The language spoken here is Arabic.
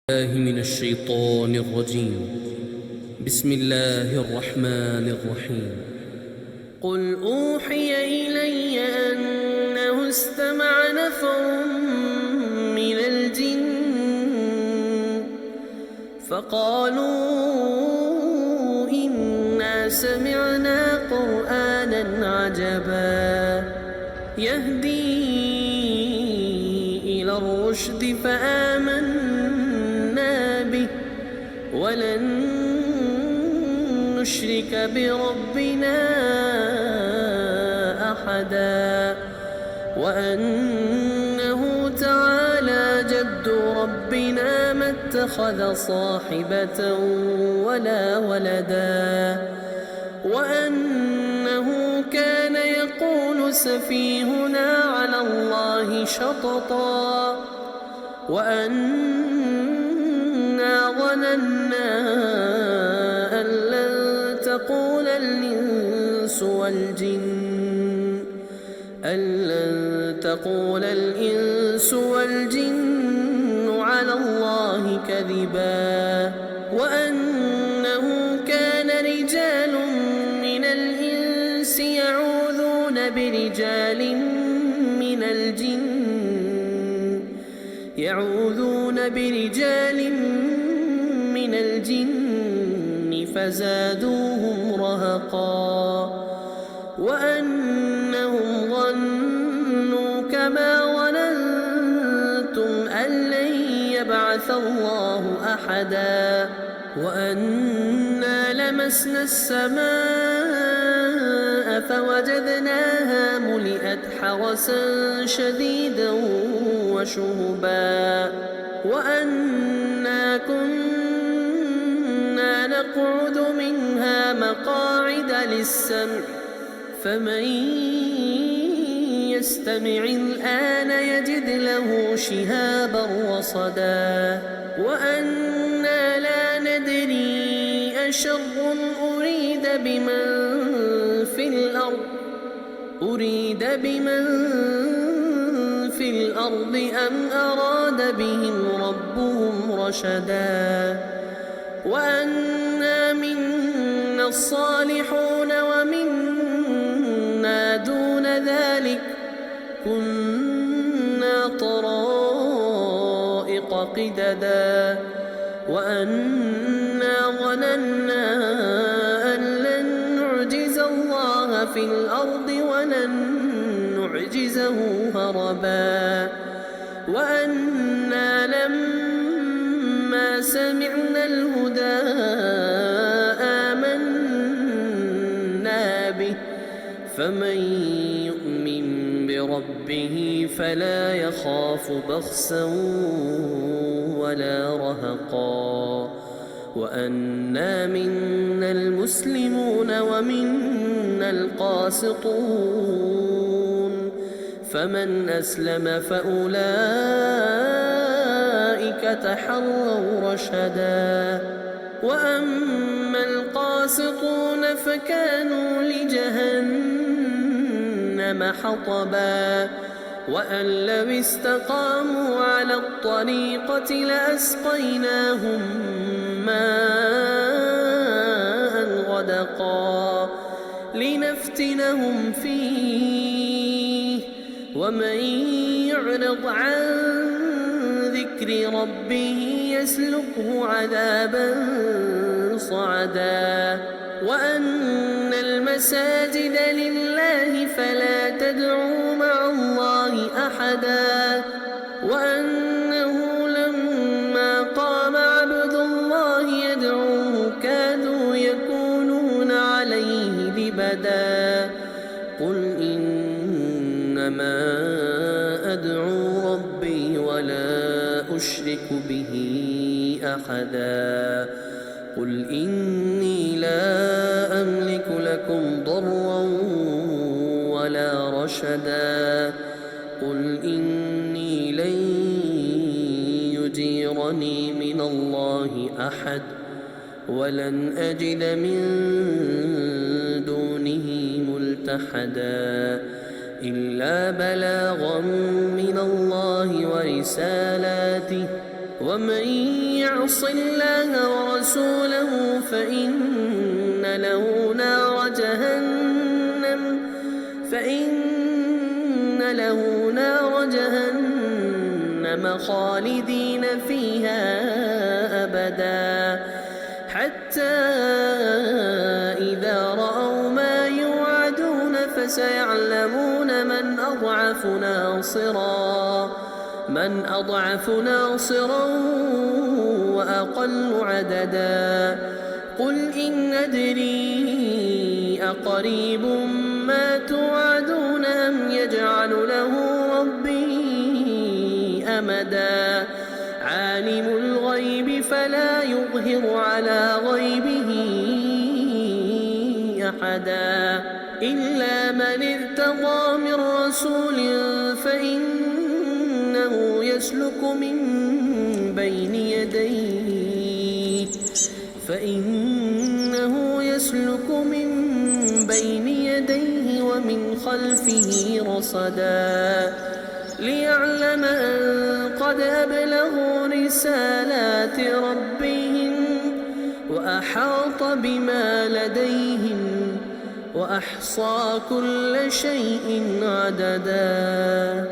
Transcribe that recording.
الله من الشيطان الرجيم. بسم الله الرحمن الرحيم. قل أوحي إلي أنه استمع نفر من الجن فقالوا إنا سمعنا قرآنا عجبا يهدي إلى الرشد فآمنا به ولن نشرك بربنا أحدا وأنه تعالى جد ربنا ما اتخذ صاحبة ولا ولدا وأنه كان يقول سفيهنا على الله شططا وأنا ظننا أن لن تقول الإنس والجن على الله كذبا وأنه كان رجال من الإنس يعوذون برجال من الجن فزادوهم رهقا وأنهم ظنوا كما ظننتم أن لن يبعث الله أحدا وأنا لمسنا السماء فوجدناها ملئت حرسا شديدا وشهبا وأنا كنا نقعد منها مقاعد للسمع فمن يستمع الآن يجد له شهابا رصدا وأنا لا ندري أشر أريد بمن في الأرض أم أراد بهم ربهم رشدا وأنا منا الصالحون ومنا دون ذلك كنا طرائق قددا وأنا ظننا أن لن نعجز الله في الأرض ولن نعجزه هربا وأنا لما سمعنا الهدى آمنا به فمن يؤمن بربه فلا يخاف بخسا ولا رهقا وأنا منا المسلمون ومنا القاسطون فمن أسلم فأولئك تحروا رشدا وأما القاسطون فكانوا لجهنم حطبا وأن لو استقاموا على الطريقة لأسقيناهم ماء غدقا لنفتنهم فيه ومن يعرض عن ذكر ربه يسلكه عذابا صعدا وأن المساجد لله فلا تدعوا مع الله أحدا وأنه لما قام عبد الله يدعوه كادوا يكونون عليه لبدا قل إنما أدعو ربي ولا أشرك به أحدا قل إني لا أملك لكم ضرا ولا رشدا قل إني لن يجيرني من الله أحد ولن أجد من دونه ملتحدا إلا بلاغا من الله ورسالاته ومن يعص الله ورسوله فإن له نار جهنم خالدين فيها أبدا حتى إذا رأوا ما يوعدون فسيعلمون من أضعف ناصرا وأقل عددا قل إن أدري أقريب ما توعدون أم يجعل له ربي أمدا عالم الغيب فلا يظهر على غيبه أحدا إلا من ارتضى من رسول فإنه يسلك من بين يديه ومن خلفه رصدا ليعلم أن قد أبلغوا رسالات ربهم وأحاط بما لديهم وأحصى كل شيء عددا.